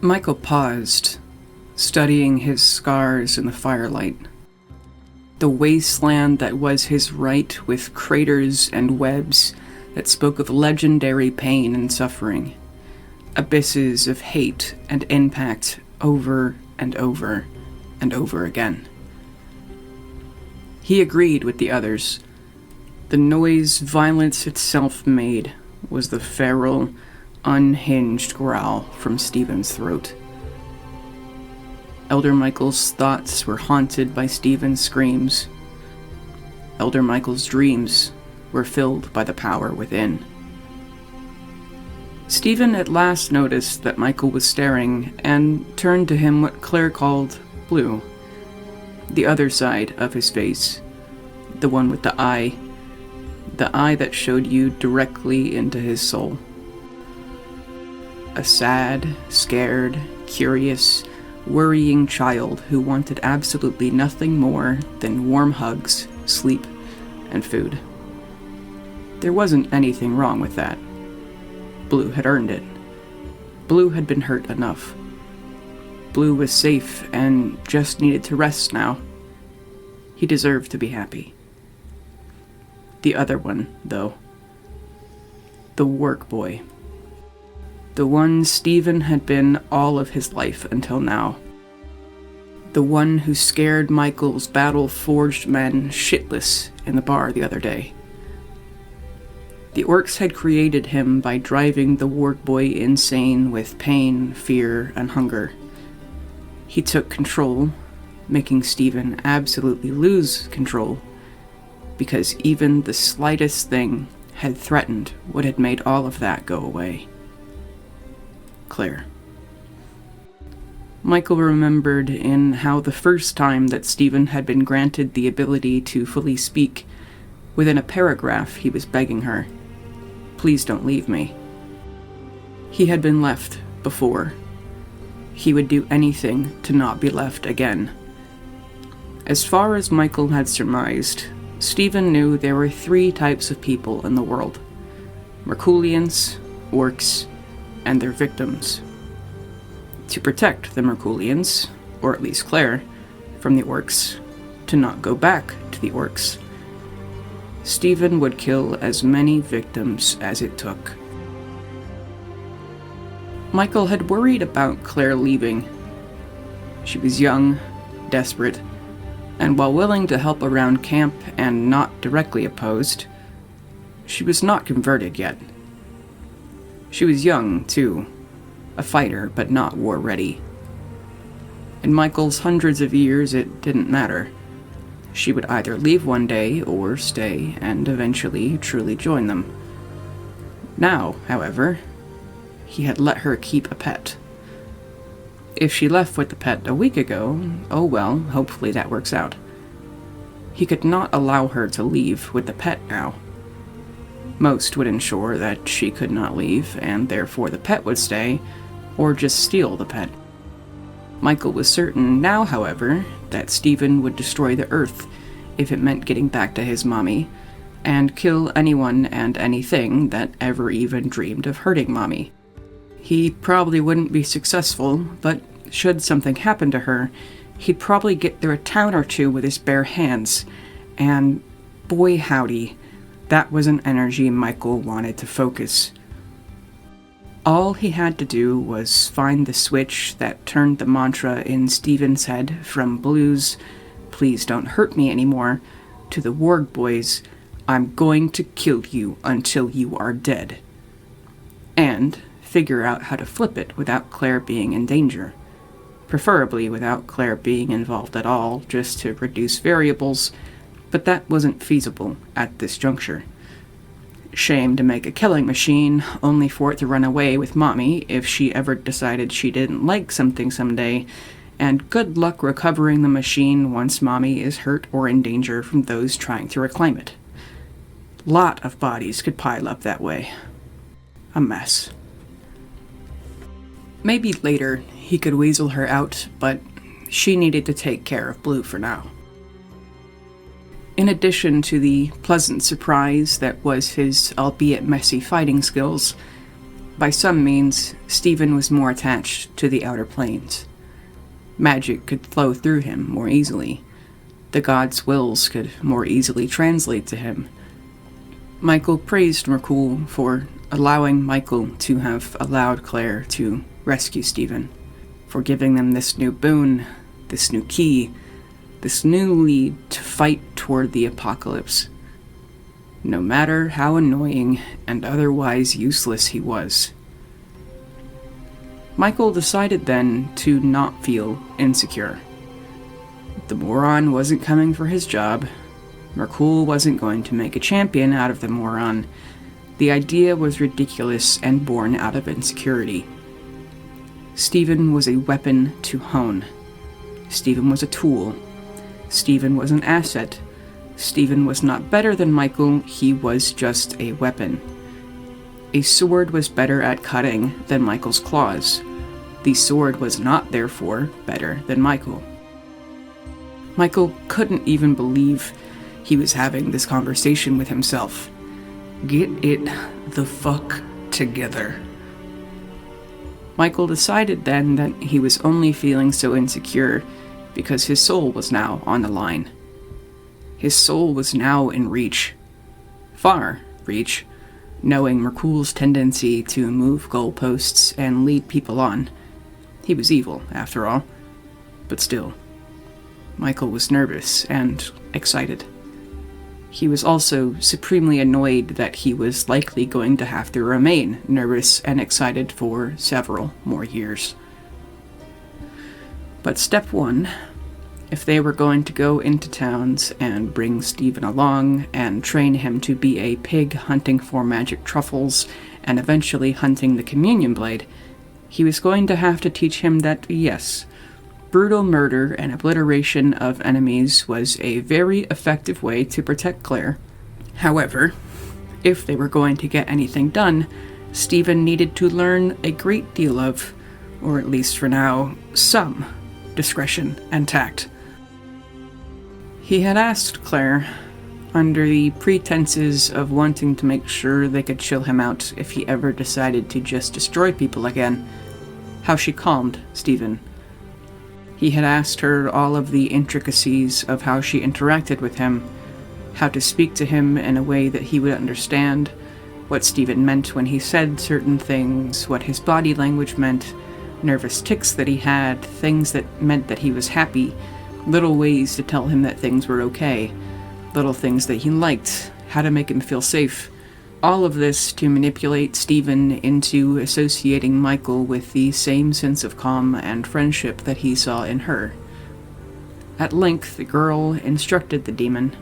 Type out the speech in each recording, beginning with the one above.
Michael paused, studying his scars in the firelight. The wasteland that was his right, with craters and webs that spoke of legendary pain and suffering. Abysses of hate and impact over and over and over again. He agreed with the others. The noise violence itself made was the feral, unhinged growl from Stephen's throat. Elder Michael's thoughts were haunted by Stephen's screams. Elder Michael's dreams were filled by the power within. Stephen at last noticed that Michael was staring and turned to him what Claire called blue. The other side of his face. The one with the eye that showed you directly into his soul. A sad, scared, curious, worrying child who wanted absolutely nothing more than warm hugs, sleep, and food. There wasn't anything wrong with that. Blue had earned it. Blue had been hurt enough. Blue was safe and just needed to rest now. He deserved to be happy. The other one, though. The work boy. The one Stephen had been all of his life until now. The one who scared Michael's battle-forged men shitless in the bar the other day. The orcs had created him by driving the work boy insane with pain, fear, and hunger. He took control, making Stephen absolutely lose control, because even the slightest thing had threatened what had made all of that go away. Claire. Michael remembered in how the first time that Stephen had been granted the ability to fully speak, within a paragraph he was begging her, "Please don't leave me." He had been left before. He would do anything to not be left again. As far as Michael had surmised, Stephen knew there were 3 types of people in the world: Myrkulians, orcs, and their victims. To protect the Myrkulians, or at least Claire, from the orcs, to not go back to the orcs, Stephen would kill as many victims as it took. Michael had worried about Claire leaving. She was young, desperate, and while willing to help around camp and not directly opposed, she was not converted yet. She was young, too, a fighter, but not war-ready. In Michael's hundreds of years, it didn't matter. She would either leave one day or stay and eventually truly join them. Now, however, he had let her keep a pet. If she left with the pet a week ago, oh well, hopefully that works out. He could not allow her to leave with the pet now. Most would ensure that she could not leave, and therefore the pet would stay, or just steal the pet. Michael was certain now, however, that Stephen would destroy the Earth if it meant getting back to his mommy, and kill anyone and anything that ever even dreamed of hurting mommy. He probably wouldn't be successful, but should something happen to her, he'd probably get through a town or two with his bare hands, and boy howdy, That was an energy Myrkul wanted to focus. All he had to do was find the switch that turned the mantra in Stephen's head from Blue's "Please don't hurt me anymore" to the Warg Boys' "I'm going to kill you until you are dead." And figure out how to flip it without Claire being in danger. Preferably without Claire being involved at all, just to reduce variables, but that wasn't feasible at this juncture. Shame to make a killing machine, only for it to run away with Mommy if she ever decided she didn't like something someday, and good luck recovering the machine once Mommy is hurt or in danger from those trying to reclaim it. Lot of bodies could pile up that way. A mess. Maybe later he could weasel her out, but she needed to take care of Blue for now. In addition to the pleasant surprise that was his albeit messy fighting skills, by some means, Stephen was more attached to the outer planes. Magic could flow through him more easily. The gods' wills could more easily translate to him. Myrkul praised Myrkul for allowing Myrkul to have allowed Claire to rescue Stephen, for giving them this new boon, this new key, this new lead to fight toward the apocalypse. No matter how annoying and otherwise useless he was. Myrkul decided then to not feel insecure. The moron wasn't coming for his job. Myrkul wasn't going to make a champion out of the moron. The idea was ridiculous and born out of insecurity. Stephen was a weapon to hone. Stephen was a tool. Stephen was an asset. Stephen was not better than Myrkul, he was just a weapon. A sword was better at cutting than Myrkul's claws. The sword was not, therefore, better than Myrkul. Myrkul couldn't even believe he was having this conversation with himself. Get it the fuck together. Myrkul decided then that he was only feeling so insecure because his soul was now on the line. His soul was now in reach. Far reach, knowing Myrkul's tendency to move goalposts and lead people on. He was evil, after all. But still, Myrkul was nervous and excited. He was also supremely annoyed that he was likely going to have to remain nervous and excited for several more years. But step one, if they were going to go into towns and bring Stephen along and train him to be a pig hunting for magic truffles and eventually hunting the communion blade, he was going to have to teach him that, yes, brutal murder and obliteration of enemies was a very effective way to protect Claire. However, if they were going to get anything done, Stephen needed to learn a great deal of, or at least for now, some discretion and tact. He had asked Claire, under the pretenses of wanting to make sure they could chill him out if he ever decided to just destroy people again, how she calmed Stephen. He had asked her all of the intricacies of how she interacted with him, how to speak to him in a way that he would understand, what Stephen meant when he said certain things, what his body language meant, nervous tics that he had, things that meant that he was happy, little ways to tell him that things were okay, little things that he liked, how to make him feel safe. All of this to manipulate Stephen into associating Myrkul with the same sense of calm and friendship that he saw in her. At length, the girl instructed the demon.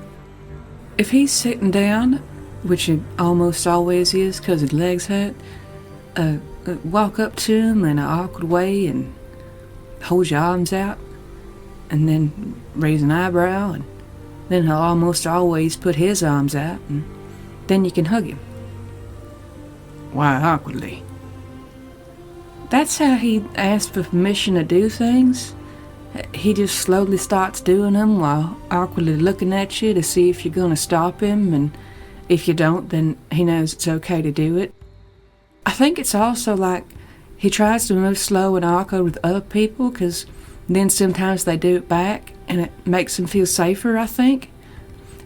If he's sitting down, which it almost always is because his legs hurt, walk up to him in an awkward way and hold your arms out, and then raise an eyebrow, and then he'll almost always put his arms out, and then you can hug him. Why awkwardly? That's how he asks for permission to do things. He just slowly starts doing them while awkwardly looking at you to see if you're going to stop him, and if you don't, then he knows it's okay to do it. I think it's also like he tries to move slow and awkward with other people, because then sometimes they do it back, and it makes him feel safer, I think.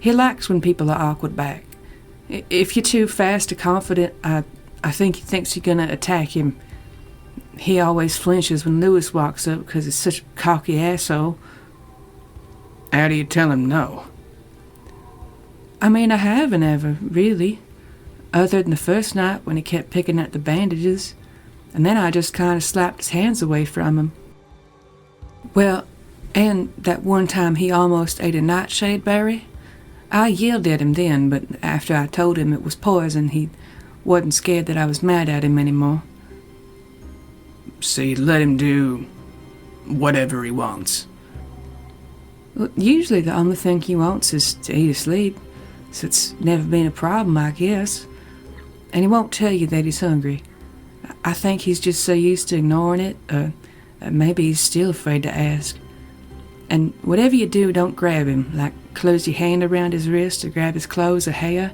He likes when people are awkward back. If you're too fast or confident, I think he thinks you're gonna attack him. He always flinches when Lewis walks up because he's such a cocky asshole. How do you tell him no? I mean, I haven't ever, really. Other than the first night when he kept picking at the bandages. And then I just kind of slapped his hands away from him. Well, and that one time he almost ate a nightshade berry. I yelled at him then, but after I told him it was poison, he wasn't scared that I was mad at him anymore. So you let him do whatever he wants? Well, usually the only thing he wants is to eat or sleep, so it's never been a problem, I guess. And he won't tell you that he's hungry. I think he's just so used to ignoring it, or maybe he's still afraid to ask. And whatever you do, don't grab him, like close your hand around his wrist or grab his clothes or hair.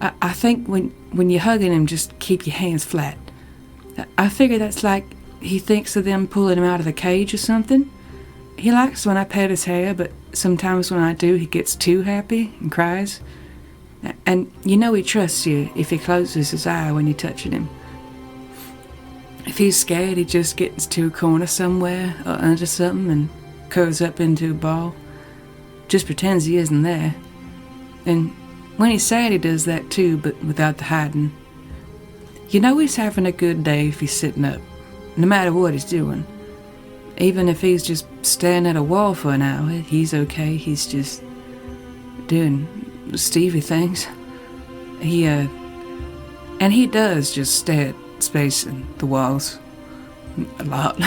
I think when you're hugging him, just keep your hands flat. I figure that's like he thinks of them pulling him out of the cage or something. He likes when I pet his hair, but sometimes when I do, he gets too happy and cries. And you know he trusts you if he closes his eye when you're touching him. If he's scared, he just gets to a corner somewhere or under something and curls up into a ball. Just pretends he isn't there. And when he's sad, he does that too, but without the hiding. You know he's having a good day if he's sitting up, no matter what he's doing. Even if he's just staring at a wall for an hour, he's okay. He's just doing Stevie things. And he does just stare at space and the walls. A lot.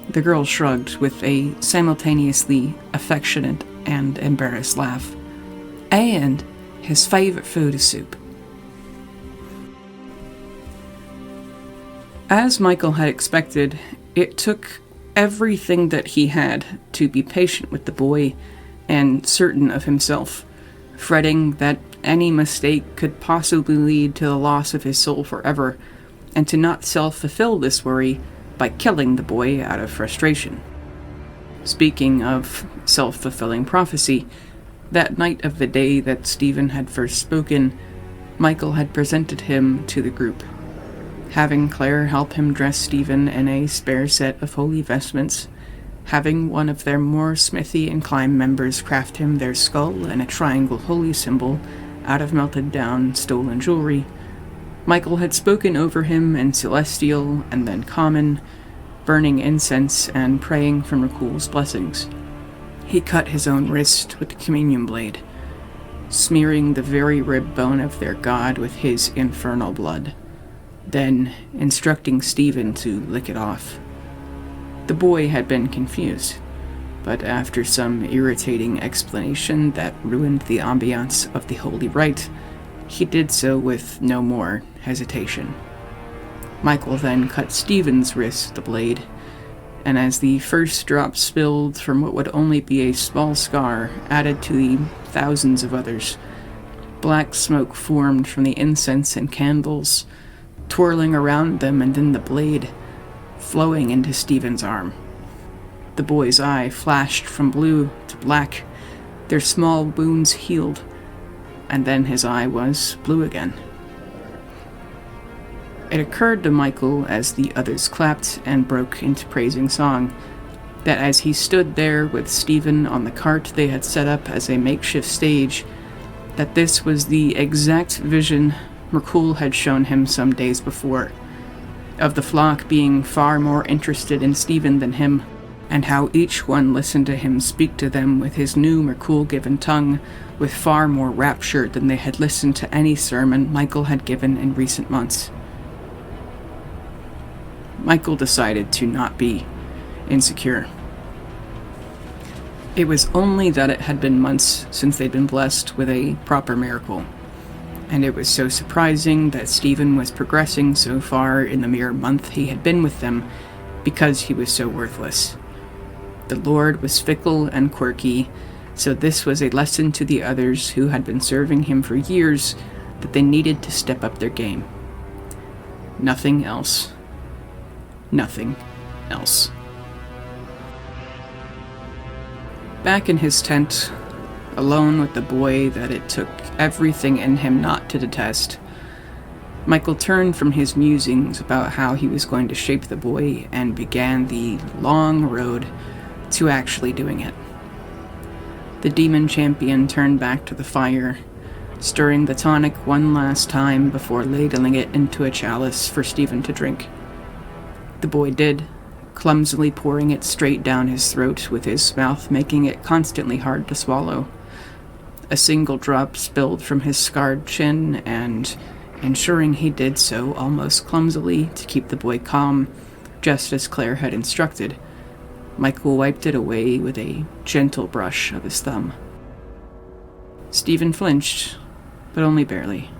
The girl shrugged with a simultaneously affectionate and embarrassed laugh. And his favorite food is soup. As Michael had expected, it took everything that he had to be patient with the boy and certain of himself, fretting that any mistake could possibly lead to the loss of his soul forever, and to not self-fulfill this worry by killing the boy out of frustration. Speaking of self-fulfilling prophecy, that night of the day that Stephen had first spoken, Michael had presented him to the group, having Claire help him dress Stephen in a spare set of holy vestments, having one of their more smithy-inclined members craft him their skull and a triangle holy symbol out of melted down stolen jewelry. Michael had spoken over him in celestial and then common, burning incense and praying for Myrkul's blessings. He cut his own wrist with the communion blade, smearing the very rib bone of their god with his infernal blood, then instructing Stephen to lick it off. The boy had been confused, but after some irritating explanation that ruined the ambiance of the holy rite, he did so with no more hesitation. Michael then cut Stephen's wrist with the blade, and as the first drop spilled from what would only be a small scar added to the thousands of others, black smoke formed from the incense and candles, twirling around them, and then the blade flowing into Stephen's arm. The boy's eye flashed from blue to black, their small wounds healed, and then his eye was blue again. It occurred to Michael as the others clapped and broke into praising song, that as he stood there with Stephen on the cart they had set up as a makeshift stage, that this was the exact vision Myrkul had shown him some days before, of the flock being far more interested in Stephen than him, and how each one listened to him speak to them with his new Myrkul-given tongue with far more rapture than they had listened to any sermon Michael had given in recent months. Michael decided to not be insecure. It was only that it had been months since they'd been blessed with a proper miracle, and it was so surprising that Stephen was progressing so far in the mere month he had been with them because he was so worthless. The Lord was fickle and quirky, so this was a lesson to the others who had been serving him for years that they needed to step up their game. Nothing else. Nothing else. Back in his tent, alone with the boy that it took everything in him not to detest, Michael turned from his musings about how he was going to shape the boy and began the long road to actually doing it. The demon champion turned back to the fire, stirring the tonic one last time before ladling it into a chalice for Stephen to drink. The boy did, clumsily pouring it straight down his throat, with his mouth making it constantly hard to swallow. A single drop spilled from his scarred chin, and, ensuring he did so almost clumsily to keep the boy calm, just as Claire had instructed, Michael wiped it away with a gentle brush of his thumb. Stephen flinched, but only barely.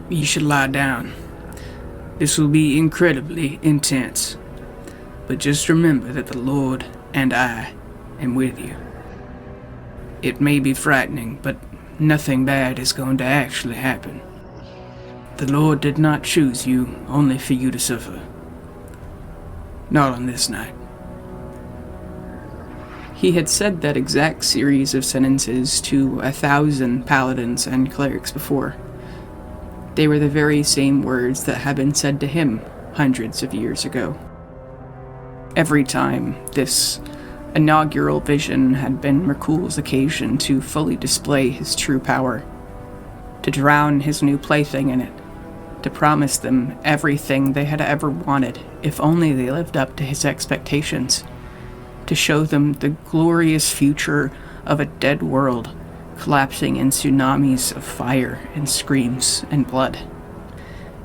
You should lie down. This will be incredibly intense. But just remember that the Lord and I am with you. It may be frightening, but nothing bad is going to actually happen. The Lord did not choose you only for you to suffer. Not on this night. He had said that exact series of sentences to 1,000 paladins and clerics before. They were the very same words that had been said to him hundreds of years ago. Every time, this inaugural vision had been Myrkul's occasion to fully display his true power, to drown his new plaything in it, to promise them everything they had ever wanted if only they lived up to his expectations, to show them the glorious future of a dead world collapsing in tsunamis of fire and screams and blood.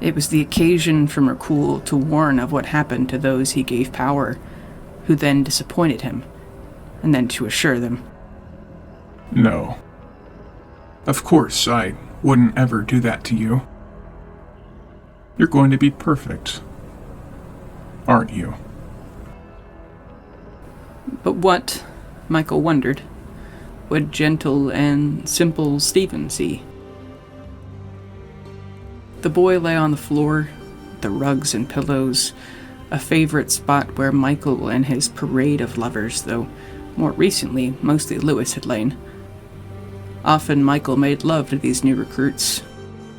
It was the occasion for Myrkul to warn of what happened to those he gave power, who then disappointed him, and then to assure them. No. Of course, I wouldn't ever do that to you. You're going to be perfect, aren't you? But what, Michael wondered, would gentle and simple Stephen see? The boy lay on the floor, the rugs and pillows, a favorite spot where Michael and his parade of lovers, though more recently mostly Lewis, had lain. Often Michael made love to these new recruits,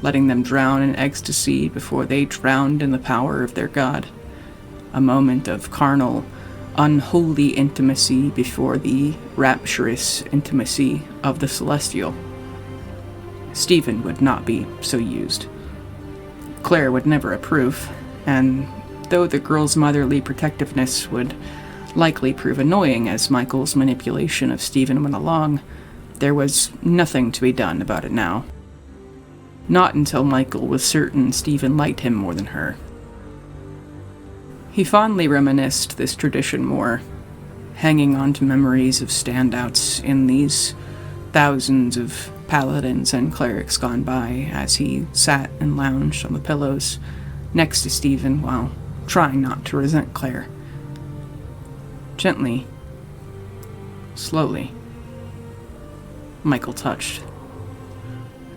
letting them drown in ecstasy before they drowned in the power of their god. A moment of carnal, unholy intimacy before the rapturous intimacy of the celestial. Stephen would not be so used. Claire would never approve, and though the girl's motherly protectiveness would likely prove annoying as Michael's manipulation of Stephen went along, there was nothing to be done about it now. Not until Michael was certain Stephen liked him more than her. He fondly reminisced this tradition more, hanging on to memories of standouts in these thousands of paladins and clerics gone by as he sat and lounged on the pillows next to Stephen while trying not to resent Claire. Gently, slowly, Michael touched.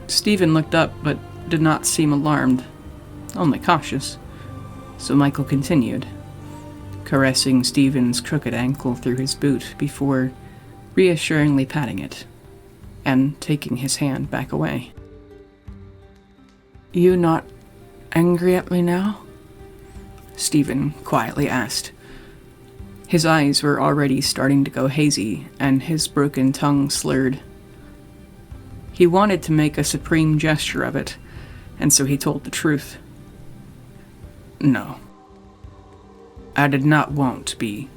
Stephen looked up but did not seem alarmed, only cautious. So Michael continued, caressing Stephen's crooked ankle through his boot before reassuringly patting it, and taking his hand back away. "You not angry at me now?" Stephen quietly asked. His eyes were already starting to go hazy, and his broken tongue slurred. He wanted to make a supreme gesture of it, and so he told the truth. "No. I did not want to be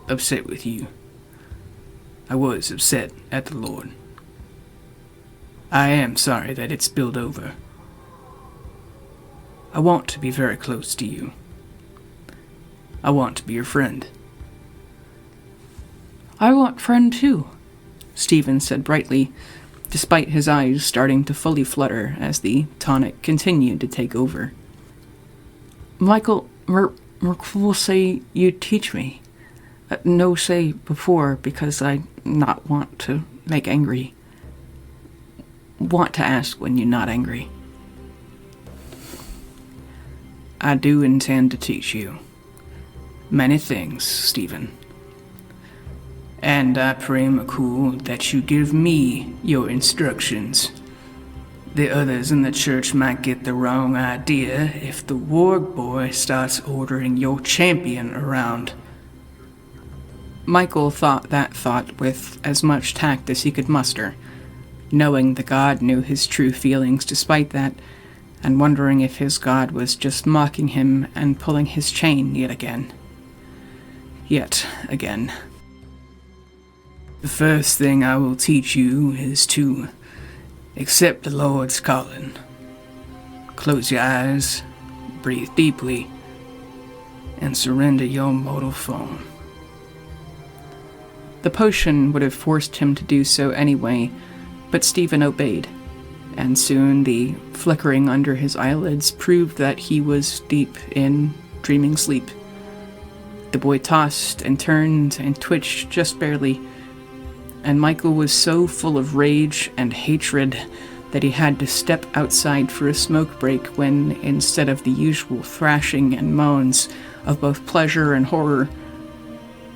upset with you. I was upset at the Lord. I am sorry that it spilled over. I want to be very close to you. I want to be your friend." "I want friend too," Stephen said brightly, despite his eyes starting to fully flutter as the tonic continued to take over. "Michael, Myrkul say you teach me. No say before because I not want to make angry. Want to ask when you're not angry." "I do intend to teach you many things, Stephen. And I pray, Myrkul, that you give me your instructions. The others in the church might get the wrong idea if the warg boy starts ordering your champion around. Myrkul thought that thought with as much tact as he could muster, knowing the god knew his true feelings despite that, and wondering if his god was just mocking him and pulling his chain yet again. Yet again. The first thing I will teach you is to accept the Lord's calling. Close your eyes, breathe deeply, and surrender your mortal form. The potion would have forced him to do so anyway, but Stephen obeyed, and soon the flickering under his eyelids proved that he was deep in dreaming sleep. The boy tossed and turned and twitched just barely, and Myrkul was so full of rage and hatred that he had to step outside for a smoke break when, instead of the usual thrashing and moans of both pleasure and horror,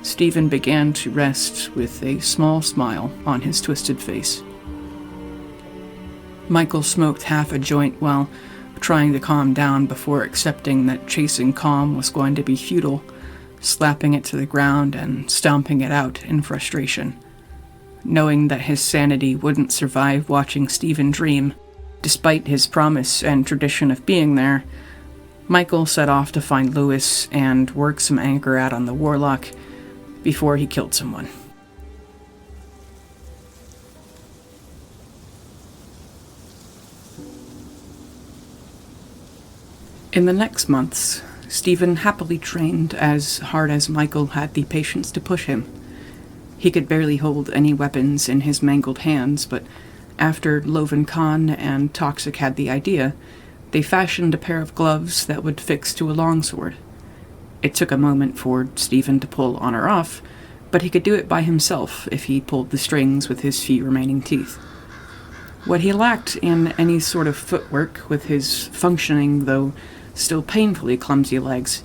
Stephen began to rest with a small smile on his twisted face. Myrkul smoked half a joint while trying to calm down before accepting that chasing calm was going to be futile, slapping it to the ground and stomping it out in frustration. Knowing that his sanity wouldn't survive watching Stephen dream, despite his promise and tradition of being there, Myrkul set off to find Lewis and work some anger out on the warlock before he killed someone. In the next months, Stephen happily trained as hard as Myrkul had the patience to push him. He could barely hold any weapons in his mangled hands, but after Loven Khan and Toxic had the idea, they fashioned a pair of gloves that would fix to a longsword. It took a moment for Stephen to pull on or off, but he could do it by himself if he pulled the strings with his few remaining teeth. What he lacked in any sort of footwork with his functioning, though still painfully clumsy legs,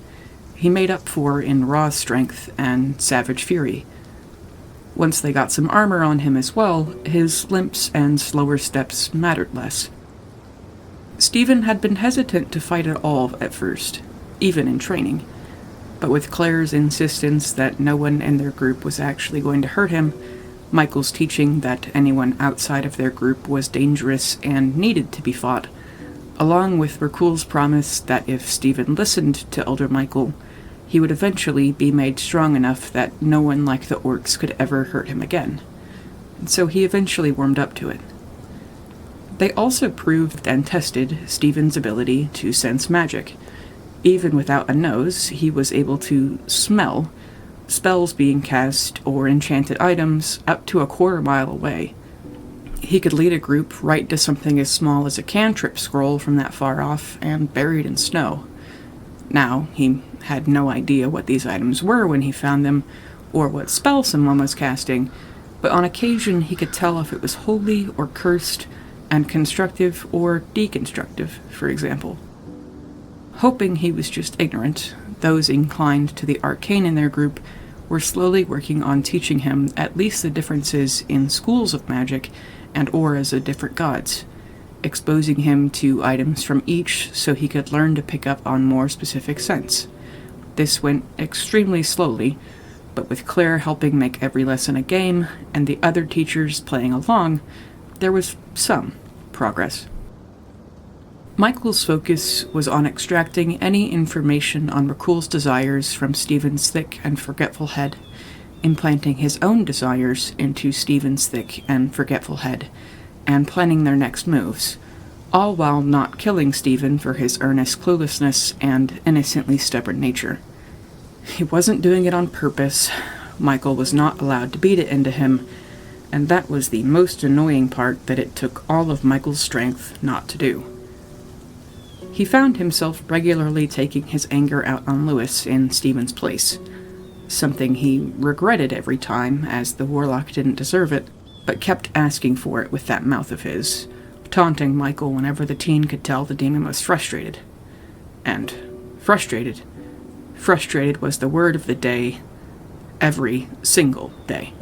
he made up for in raw strength and savage fury. Once they got some armor on him as well, his limps and slower steps mattered less. Stephen had been hesitant to fight at all at first, even in training, but with Claire's insistence that no one in their group was actually going to hurt him, Myrkul's teaching that anyone outside of their group was dangerous and needed to be fought, along with Myrkul's promise that if Stephen listened to Elder Myrkul, he would eventually be made strong enough that no one like the orcs could ever hurt him again. And so he eventually warmed up to it. They also proved and tested Stephen's ability to sense magic. Even without a nose, he was able to smell spells being cast or enchanted items up to a quarter-mile away. He could lead a group right to something as small as a cantrip scroll from that far off and buried in snow. Now, he had no idea what these items were when he found them, or what spell someone was casting, but on occasion he could tell if it was holy or cursed, and constructive or deconstructive, for example. Hoping he was just ignorant, those inclined to the arcane in their group were slowly working on teaching him at least the differences in schools of magic and auras of different gods, exposing him to items from each so he could learn to pick up on more specific sense. This went extremely slowly, but with Claire helping make every lesson a game and the other teachers playing along, there was some progress. Myrkul's focus was on extracting any information on Myrkul's desires from Stephen's thick and forgetful head, implanting his own desires into Stephen's thick and forgetful head, and planning their next moves, all while not killing Stephen for his earnest cluelessness and innocently stubborn nature. He wasn't doing it on purpose. Myrkul was not allowed to beat it into him, and that was the most annoying part that it took all of Myrkul's strength not to do. He found himself regularly taking his anger out on Lewis in Stephen's place, something he regretted every time, as the warlock didn't deserve it, but kept asking for it with that mouth of his, taunting Myrkul whenever the teen could tell the demon was frustrated. And frustrated was the word of the day, every single day.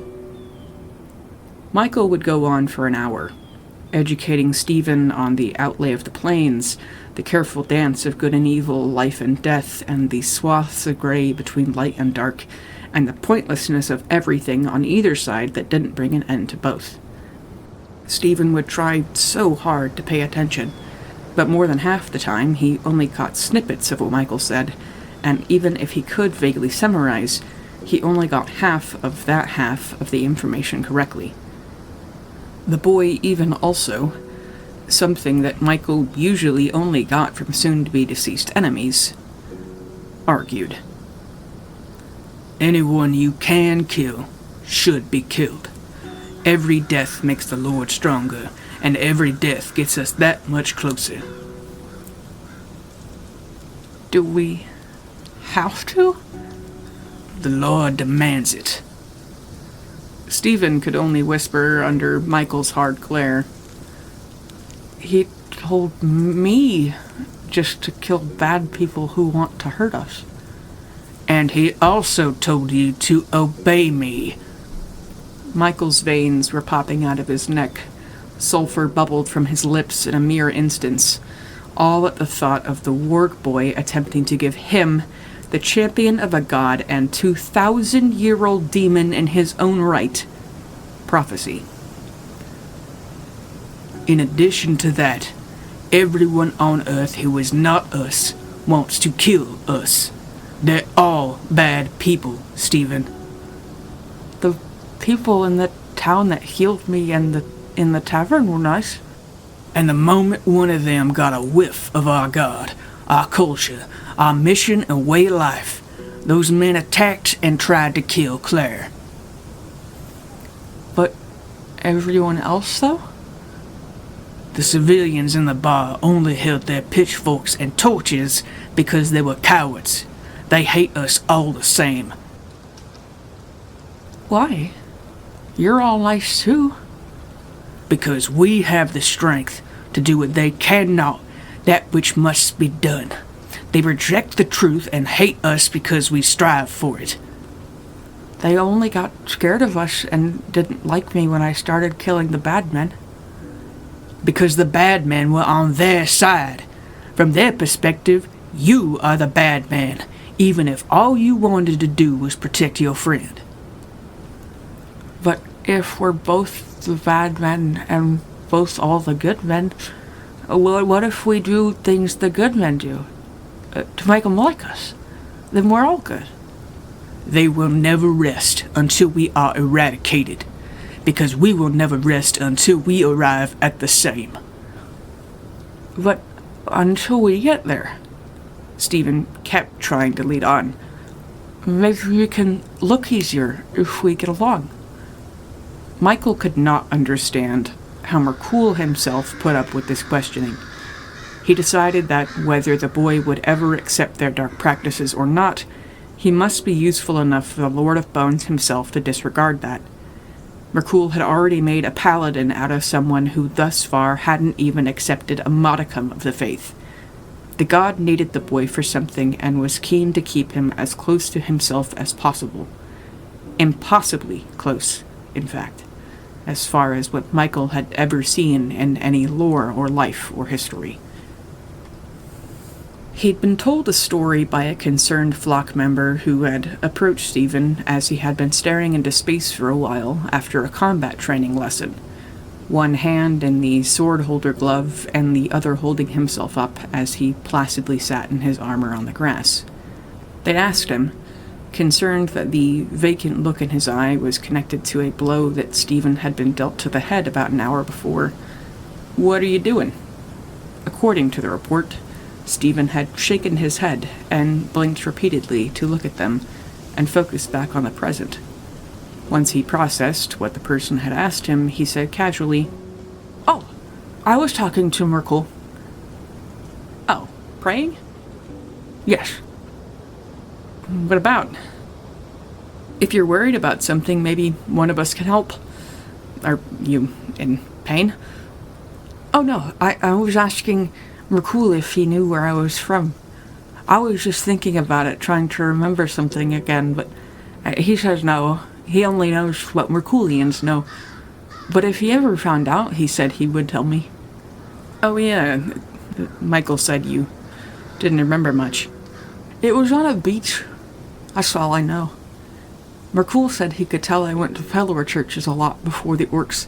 Michael would go on for an hour, educating Stephen on the outlay of the planes, the careful dance of good and evil, life and death, and the swaths of gray between light and dark, and the pointlessness of everything on either side that didn't bring an end to both. Stephen would try so hard to pay attention, but more than half the time he only caught snippets of what Michael said, and even if he could vaguely summarize, he only got half of the information correctly. The boy even also, something that Michael usually only got from soon-to-be deceased enemies, argued. Anyone you can kill should be killed. Every death makes the Lord stronger, and every death gets us that much closer. Do we have to? The Lord demands it. Stephen could only whisper under Michael's hard glare. He told me just to kill bad people who want to hurt us. And he also told you to obey me. Michael's veins were popping out of his neck. Sulfur bubbled from his lips in a mere instance, all at the thought of the warg boy attempting to give him, the champion of a god and 2,000-year-old demon in his own right, prophecy. In addition to that, everyone on Earth who is not us wants to kill us. They're all bad people, Stephen. The people in the town that healed me in the tavern were nice. And the moment one of them got a whiff of our God, our culture, our mission and way of life, those men attacked and tried to kill Claire. But everyone else, though? The civilians in the bar only held their pitchforks and torches because they were cowards. They hate us all the same. Why? You're all nice too. Because we have the strength to do what they cannot, that which must be done. They reject the truth and hate us because we strive for it. They only got scared of us and didn't like me when I started killing the bad men. Because the bad men were on their side. From their perspective, you are the bad man, even if all you wanted to do was protect your friend. But if we're both the bad men and both all the good men, what if we do things the good men do? To make them like us? Then we're all good. They will never rest until we are eradicated, because we will never rest until we arrive at the same. But until we get there, Stephen kept trying to lead on. Maybe we can look easier if we get along. Michael could not understand how Myrkul himself put up with this questioning. He decided that whether the boy would ever accept their dark practices or not, he must be useful enough for the Lord of Bones himself to disregard that. Myrkul had already made a paladin out of someone who thus far hadn't even accepted a modicum of the faith. The god needed the boy for something and was keen to keep him as close to himself as possible. Impossibly close, in fact, as far as what Michael had ever seen in any lore or life or history. He'd been told a story by a concerned flock member who had approached Stephen as he had been staring into space for a while after a combat training lesson, one hand in the sword-holder glove and the other holding himself up as he placidly sat in his armor on the grass. They'd asked him, concerned that the vacant look in his eye was connected to a blow that Stephen had been dealt to the head about an hour before, "What are you doing?" According to the report, Stephen had shaken his head and blinked repeatedly to look at them and focus back on the present. Once he processed what the person had asked him, he said casually, "Oh, I was talking to Myrkul." "Oh, praying?" "Yes." "What about?" "If you're worried about something, maybe one of us can help." "Are you in pain?" "Oh no, I was asking Myrkul if he knew where I was from. I was just thinking about it, trying to remember something again, but he says no. He only knows what Myrkulians know." But if he ever found out, he said he would tell me. Oh yeah, Michael said you didn't remember much. It was on a beach. That's all I know. Myrkul said he could tell I went to follower churches a lot before the orcs,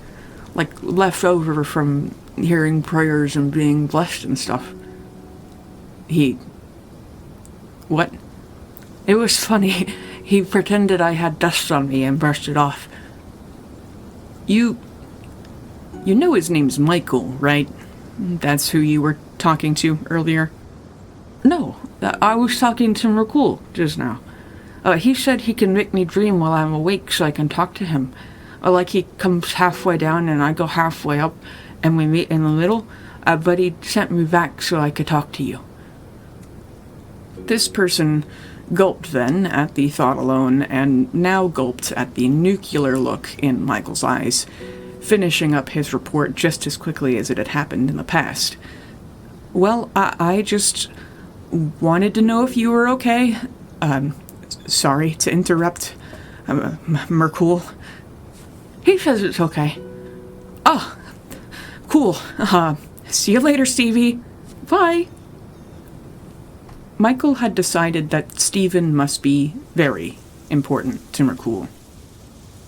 like left over from hearing prayers and being blessed and stuff. What? It was funny. He pretended I had dust on me and brushed it off. You know his name's Myrkul, right? That's who you were talking to earlier? No, I was talking to Myrkul just now. He said he can make me dream while I'm awake so I can talk to him. Like he comes halfway down and I go halfway up and we meet in the middle. But he sent me back so I could talk to you. This person gulped then at the thought alone, and now gulped at the nuclear look in Michael's eyes, finishing up his report just as quickly as it had happened in the past. Well, I just wanted to know if you were okay. Sorry to interrupt, Myrkul. He says it's okay. Oh, cool. See you later, Stevie. Bye. Michael had decided that Stephen must be very important to Myrkul.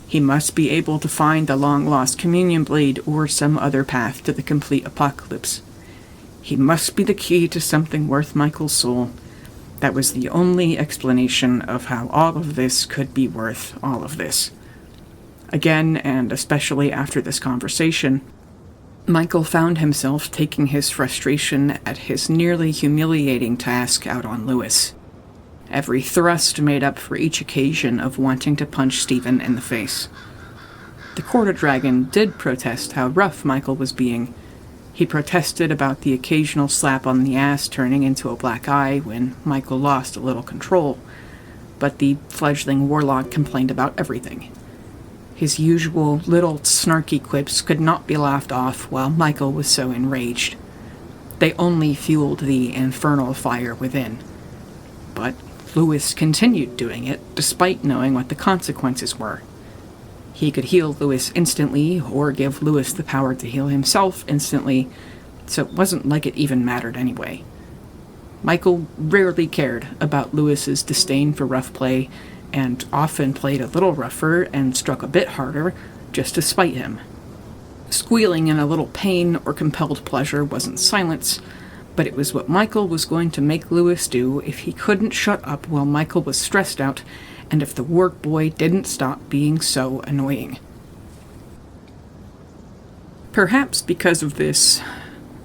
He must be able to find the long-lost communion blade or some other path to the complete apocalypse. He must be the key to something worth Michael's soul. That was the only explanation of how all of this could be worth all of this. Again, and especially after this conversation, Michael found himself taking his frustration at his nearly humiliating task out on Lewis. Every thrust made up for each occasion of wanting to punch Stephen in the face. The quarter dragon did protest how rough Michael was being. He protested about the occasional slap on the ass turning into a black eye when Michael lost a little control, but the fledgling warlock complained about everything. His usual little snarky quips could not be laughed off while Michael was so enraged. They only fueled the infernal fire within. But Lewis continued doing it, despite knowing what the consequences were. He could heal Lewis instantly, or give Lewis the power to heal himself instantly, so it wasn't like it even mattered anyway. Michael rarely cared about Lewis's disdain for rough play, and often played a little rougher and struck a bit harder, just to spite him. Squealing in a little pain or compelled pleasure wasn't silence, but it was what Michael was going to make Lewis do if he couldn't shut up while Michael was stressed out, and if the work boy didn't stop being so annoying. Perhaps because of this,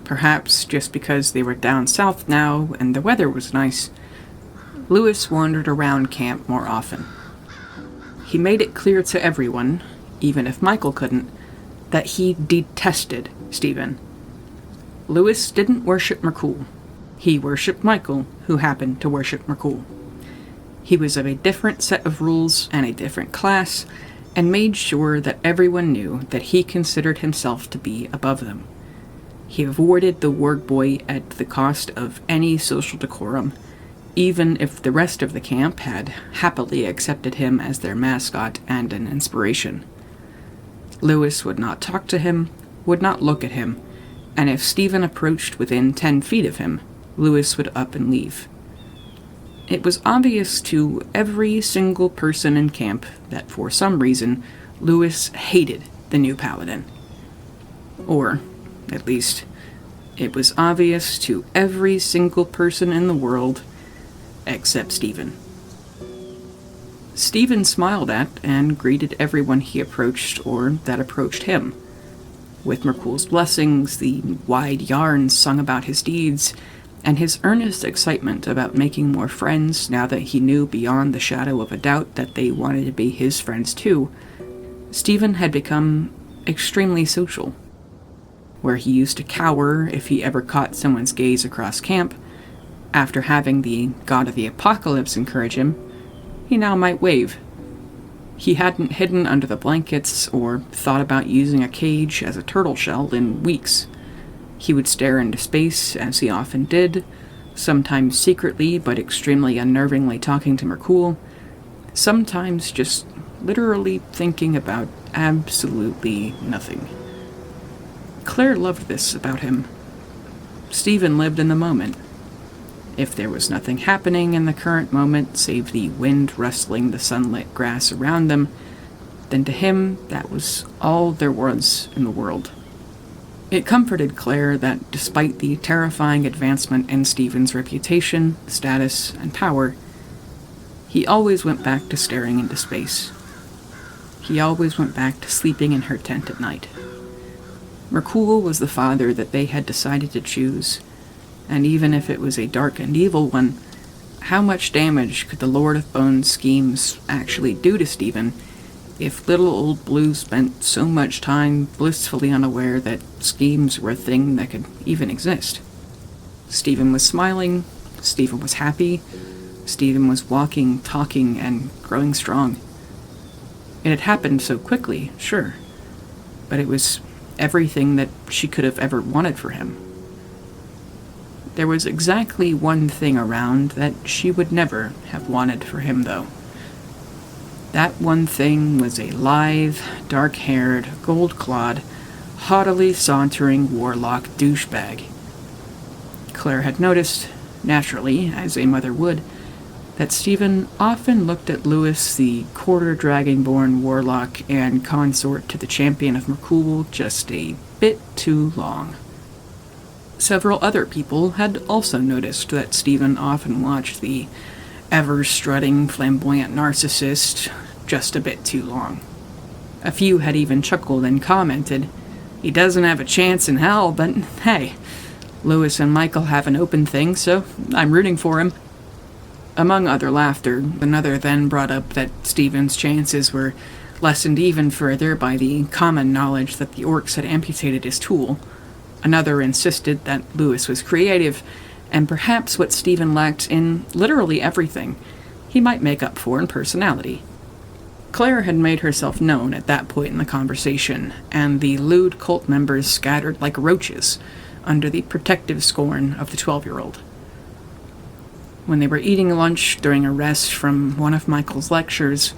perhaps just because they were down south now and the weather was nice, Lewis wandered around camp more often. He made it clear to everyone, even if Michael couldn't, that he detested Stephen. Lewis didn't worship Myrkul. He worshipped Michael, who happened to worship Myrkul. He was of a different set of rules and a different class, and made sure that everyone knew that he considered himself to be above them. He avoided the work boy at the cost of any social decorum, even if the rest of the camp had happily accepted him as their mascot and an inspiration. Lewis would not talk to him, would not look at him, and if Stephen approached within 10 feet of him, Lewis would up and leave. It was obvious to every single person in camp that for some reason Lewis hated the new paladin. Or, at least, it was obvious to every single person in the world except Stephen. Stephen smiled at and greeted everyone he approached or that approached him. With Myrkul's blessings, the wide yarns sung about his deeds, and his earnest excitement about making more friends now that he knew beyond the shadow of a doubt that they wanted to be his friends too, Stephen had become extremely social. Where he used to cower if he ever caught someone's gaze across camp, after having the god of the apocalypse encourage him, he now might wave. He hadn't hidden under the blankets or thought about using a cage as a turtle shell in weeks. He would stare into space, as he often did, sometimes secretly but extremely unnervingly talking to Myrkul, sometimes just literally thinking about absolutely nothing. Claire loved this about him. Stephen lived in the moment. If there was nothing happening in the current moment save the wind rustling the sunlit grass around them, then to him that was all there was in the world. It comforted Claire that despite the terrifying advancement in Stephen's reputation, status, and power, he always went back to staring into space. He always went back to sleeping in her tent at night. Myrkul was the father that they had decided to choose, and even if it was a dark and evil one, how much damage could the Lord of Bones' schemes actually do to Stephen if little old Blue spent so much time blissfully unaware that schemes were a thing that could even exist? Stephen was smiling, Stephen was happy, Stephen was walking, talking, and growing strong. It had happened so quickly, sure, but it was everything that she could have ever wanted for him. There was exactly one thing around that she would never have wanted for him, though. That one thing was a lithe, dark-haired, gold-clawed, haughtily sauntering warlock douchebag. Claire had noticed, naturally, as a mother would, that Stephen often looked at Lewis, the quarter-dragonborn warlock and consort to the champion of Myrkul, just a bit too long. Several other people had also noticed that Stephen often watched the ever-strutting, flamboyant narcissist just a bit too long. A few had even chuckled and commented, "He doesn't have a chance in hell, but hey, Lewis and Michael have an open thing, so I'm rooting for him." Among other laughter, another then brought up that Stephen's chances were lessened even further by the common knowledge that the orcs had amputated his tool. Another insisted that Lewis was creative, and perhaps what Stephen lacked in literally everything, he might make up for in personality. Claire had made herself known at that point in the conversation, and the lewd cult members scattered like roaches under the protective scorn of the 12-year-old. When they were eating lunch during a rest from one of Michael's lectures,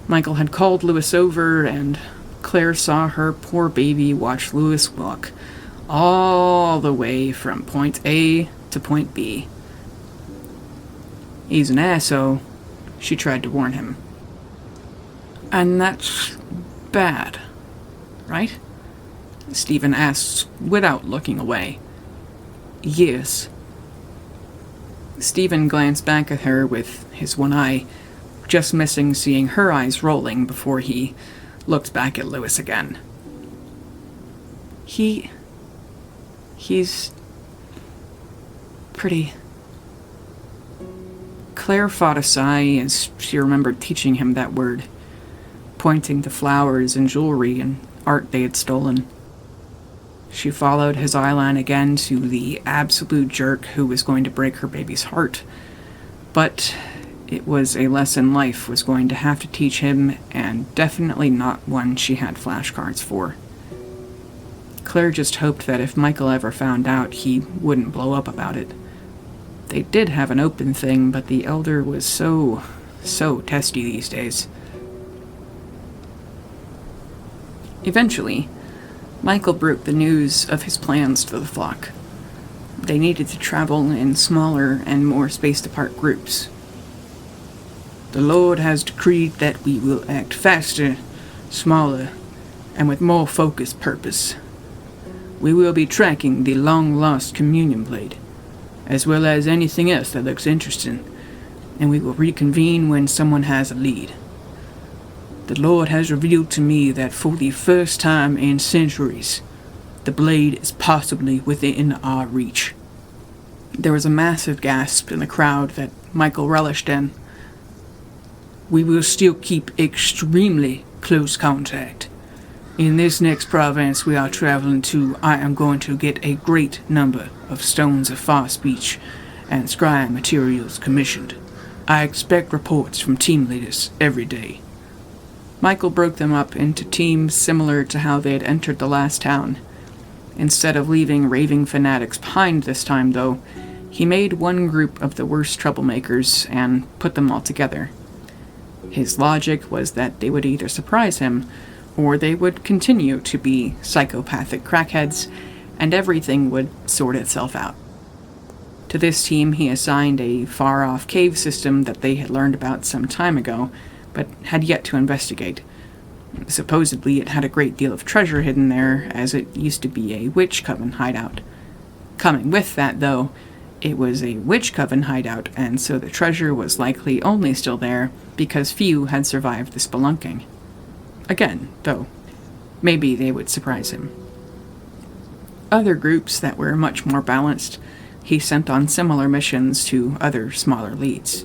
Michael had called Lewis over, and Claire saw her poor baby watch Lewis walk all the way from point A to point B. "He's an asshole," she tried to warn him. "And that's bad, right?" Stephen asked without looking away. "Yes." Stephen glanced back at her with his one eye, just missing seeing her eyes rolling before he looked back at Lewis again. He's pretty. Claire fought a sigh as she remembered teaching him that word, pointing to flowers and jewelry and art they had stolen. She followed his eyeline again to the absolute jerk who was going to break her baby's heart. But it was a lesson life was going to have to teach him, and definitely not one she had flashcards for. Claire just hoped that if Michael ever found out, he wouldn't blow up about it. They did have an open thing, but the elder was so testy these days. Eventually, Michael broke the news of his plans to the flock. They needed to travel in smaller and more spaced-apart groups. "The Lord has decreed that we will act faster, smaller, and with more focused purpose. We will be tracking the long-lost communion blade, as well as anything else that looks interesting, and we will reconvene when someone has a lead. The Lord has revealed to me that for the first time in centuries, the blade is possibly within our reach." There was a massive gasp in the crowd that Michael relished in. "We will still keep extremely close contact. In this next province we are traveling to, I am going to get a great number of stones of far speech and scry materials commissioned. I expect reports from team leaders every day." Michael broke them up into teams similar to how they had entered the last town. Instead of leaving raving fanatics behind this time, though, he made one group of the worst troublemakers and put them all together. His logic was that they would either surprise him, or they would continue to be psychopathic crackheads, and everything would sort itself out. To this team, he assigned a far-off cave system that they had learned about some time ago, but had yet to investigate. Supposedly, it had a great deal of treasure hidden there, as it used to be a witch coven hideout. Coming with that, though, it was a witch coven hideout, and so the treasure was likely only still there because few had survived the spelunking. Again, though, maybe they would surprise him. Other groups that were much more balanced, he sent on similar missions to other smaller leads.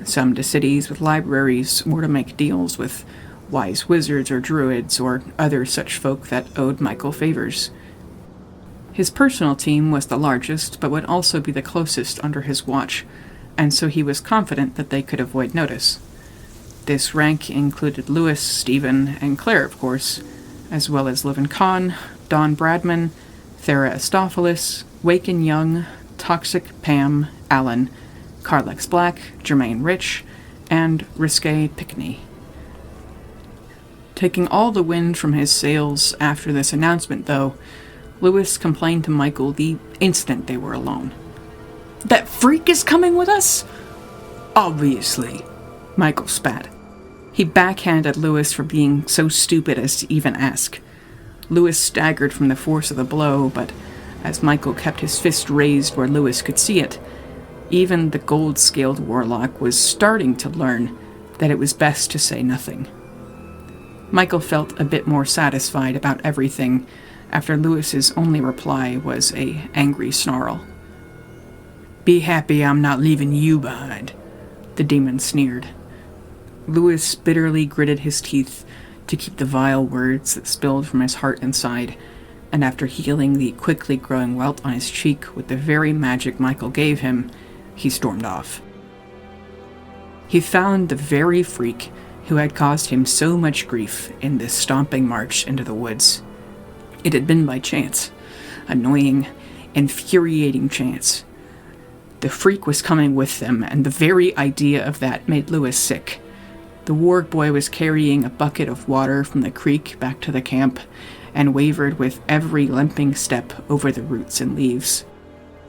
Some to cities with libraries, or to make deals with wise wizards or druids or other such folk that owed Myrkul favors. His personal team was the largest, but would also be the closest under his watch, and so he was confident that they could avoid notice. This rank included Lewis, Stephen, and Claire, of course, as well as Livin Khan, Don Bradman, Thera Estophilis, Waken Young, Toxic Pam, Allen, Carlex Black, Jermaine Rich, and Risque Pickney. Taking all the wind from his sails after this announcement, though, Lewis complained to Myrkul the instant they were alone. "That freak is coming with us?" "Obviously," Myrkul spat. He backhanded Lewis for being so stupid as to even ask. Lewis staggered from the force of the blow, but as Myrkul kept his fist raised where Lewis could see it, even the gold-scaled warlock was starting to learn that it was best to say nothing. Myrkul felt a bit more satisfied about everything after Lewis's only reply was a angry snarl. "Be happy I'm not leaving you behind," the demon sneered. Lewis bitterly gritted his teeth to keep the vile words that spilled from his heart inside, and after healing the quickly growing welt on his cheek with the very magic Myrkul gave him, he stormed off. He found the very freak who had caused him so much grief in this stomping march into the woods. It had been by chance. Annoying, infuriating chance. The freak was coming with them, and the very idea of that made Lewis sick. The warg boy was carrying a bucket of water from the creek back to the camp, and wavered with every limping step over the roots and leaves.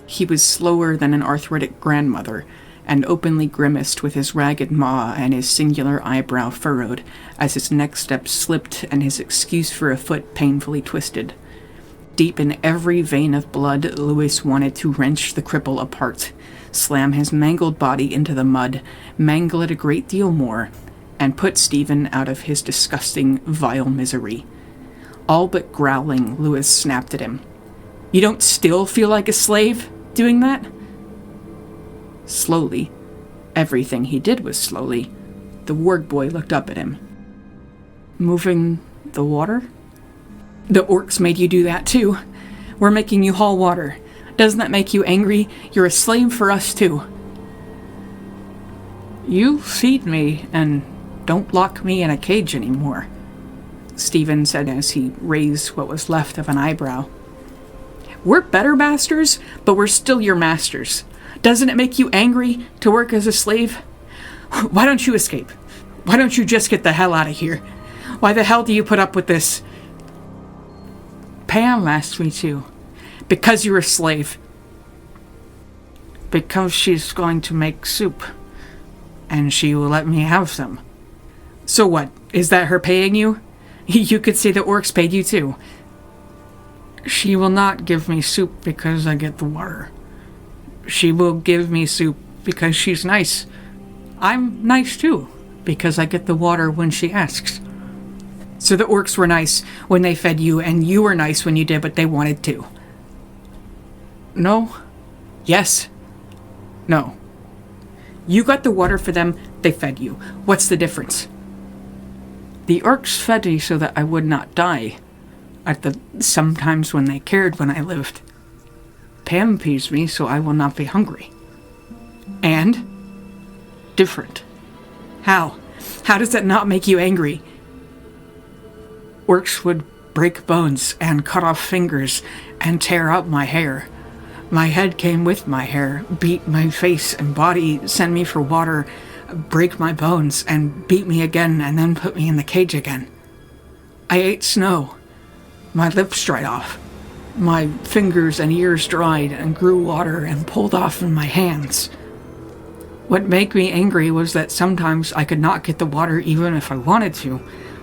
He was slower than an arthritic grandmother, and openly grimaced with his ragged maw and his singular eyebrow furrowed as his next step slipped and his excuse for a foot painfully twisted. Deep in every vein of blood, Lewis wanted to wrench the cripple apart, slam his mangled body into the mud, mangle it a great deal more, and put Stephen out of his disgusting, vile misery. All but growling, Lewis snapped at him. "You don't still feel like a slave doing that?" Slowly, everything he did was slowly, the warg boy looked up at him. "Moving the water?" "The orcs made you do that too. We're making you haul water. Doesn't that make you angry? You're a slave for us too." "You feed me and don't lock me in a cage anymore," Stephen said as he raised what was left of an eyebrow. "We're better masters, but we're still your masters. Doesn't it make you angry to work as a slave? Why don't you escape? Why don't you just get the hell out of here? Why the hell do you put up with this?" "Pam asked me to." "Because you're a slave." "Because she's going to make soup, and she will let me have some." "So what? Is that her paying you? You could say the orcs paid you too." "She will not give me soup because I get the water. She will give me soup because she's nice. I'm nice too, because I get the water when she asks." "So the orcs were nice when they fed you, and you were nice when you did what they wanted to." "No." "Yes." "No." You got the water for them, they fed you. What's the difference?" "The orcs fed me so that I would not die. Sometimes when they cared when I lived. Pam feeds me so I will not be hungry." "And?" "Different." "How? How does that not make you angry?" "Orcs would break bones and cut off fingers and tear out my hair. My head came with my hair, beat my face and body, send me for water, break my bones, and beat me again, and then put me in the cage again. I ate snow. My lips dried off. My fingers and ears dried and grew water and pulled off in my hands. What made me angry was that sometimes I could not get the water even if I wanted to,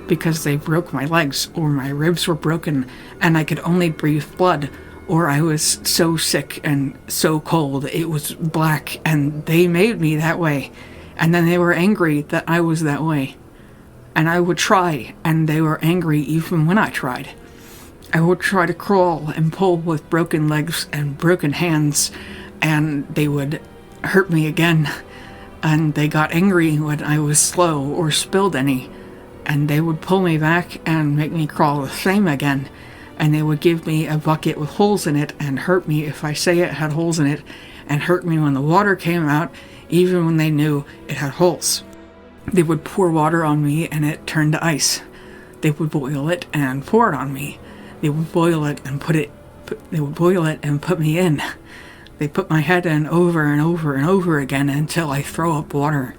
because they broke my legs or my ribs were broken and I could only breathe blood, or I was so sick and so cold it was black, and they made me that way. And then they were angry that I was that way. And I would try, and they were angry even when I tried. I would try to crawl and pull with broken legs and broken hands, and they would hurt me again. And they got angry when I was slow or spilled any, and they would pull me back and make me crawl the same again. And they would give me a bucket with holes in it and hurt me if I say it had holes in it, and hurt me when the water came out, even when they knew it had holes. They would pour water on me and it turned to ice. They would boil it and pour it on me. They would boil it and put me in. They put my head in over and over and over again until I throw up water.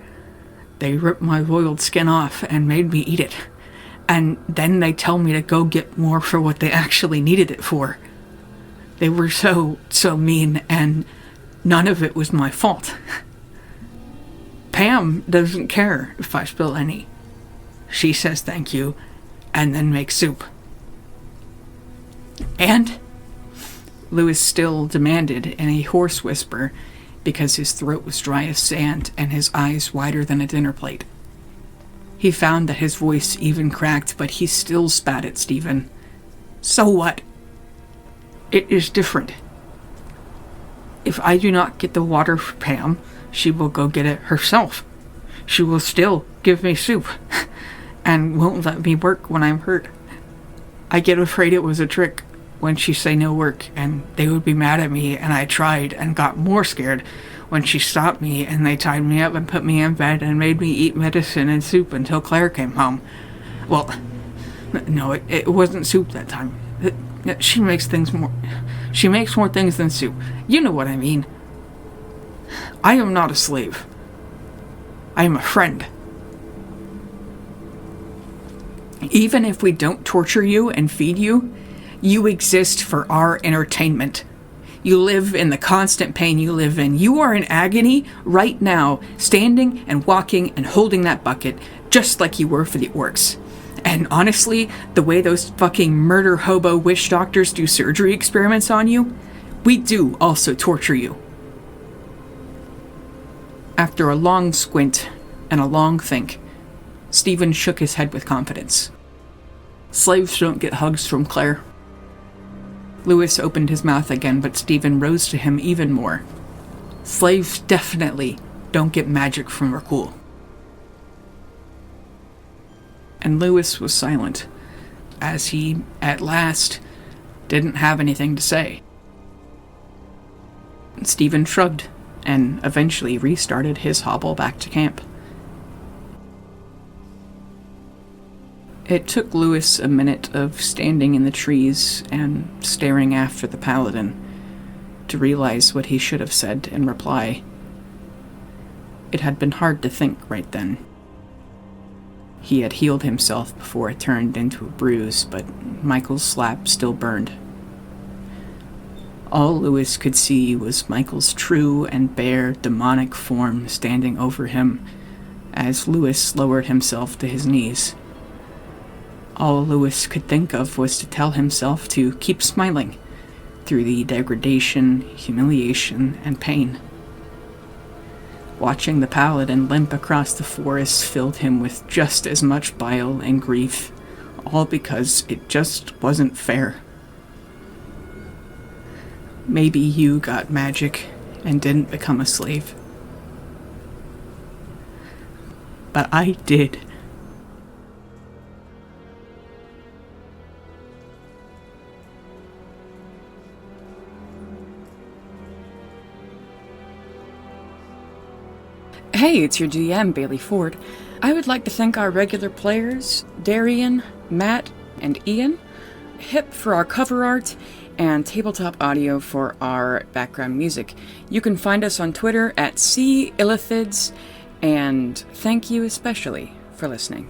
They ripped my boiled skin off and made me eat it. And then they tell me to go get more for what they actually needed it for. They were so mean, and none of it was my fault. Pam doesn't care if I spill any. She says thank you, and then makes soup. And Lewis still demanded in a hoarse whisper, because his throat was dry as sand and his eyes wider than a dinner plate. He found that his voice even cracked, but he still spat at Stephen. So what? It is different. If I do not get the water for Pam, she will go get it herself. She will still give me soup, and won't let me work when I'm hurt. I get afraid it was a trick when she say no work, and they would be mad at me, and I tried and got more scared when she stopped me, and they tied me up and put me in bed and made me eat medicine and soup until Claire came home. Well, no, it wasn't soup that time. She makes more things than soup. You know what I mean. I am not a slave. I am a friend. Even if we don't torture you and feed you, you exist for our entertainment. You live in the constant pain you live in. You are in agony right now, standing and walking and holding that bucket, just like you were for the orcs. And honestly, the way those fucking murder hobo witch doctors do surgery experiments on you, we do also torture you. After a long squint and a long think, Stephen shook his head with confidence. Slaves don't get hugs from Claire. Lewis opened his mouth again, but Stephen rose to him even more. Slaves definitely don't get magic from Myrkul. And Lewis was silent, as he, at last, didn't have anything to say. Stephen shrugged, and eventually restarted his hobble back to camp. It took Lewis a minute of standing in the trees and staring after the paladin to realize what he should have said in reply. It had been hard to think right then. He had healed himself before it turned into a bruise, but Michael's slap still burned. All Lewis could see was Michael's true and bare demonic form standing over him as Lewis lowered himself to his knees. All Lewis could think of was to tell himself to keep smiling through the degradation, humiliation, and pain. Watching the paladin limp across the forest filled him with just as much bile and grief, all because it just wasn't fair. Maybe you got magic and didn't become a slave. But I did. Hey, it's your GM, Bailey Ford. I would like to thank our regular players, Darian, Matt, and Ian, Hip for our cover art, and Tabletop Audio for our background music. You can find us on Twitter at @CIllithids, and thank you especially for listening.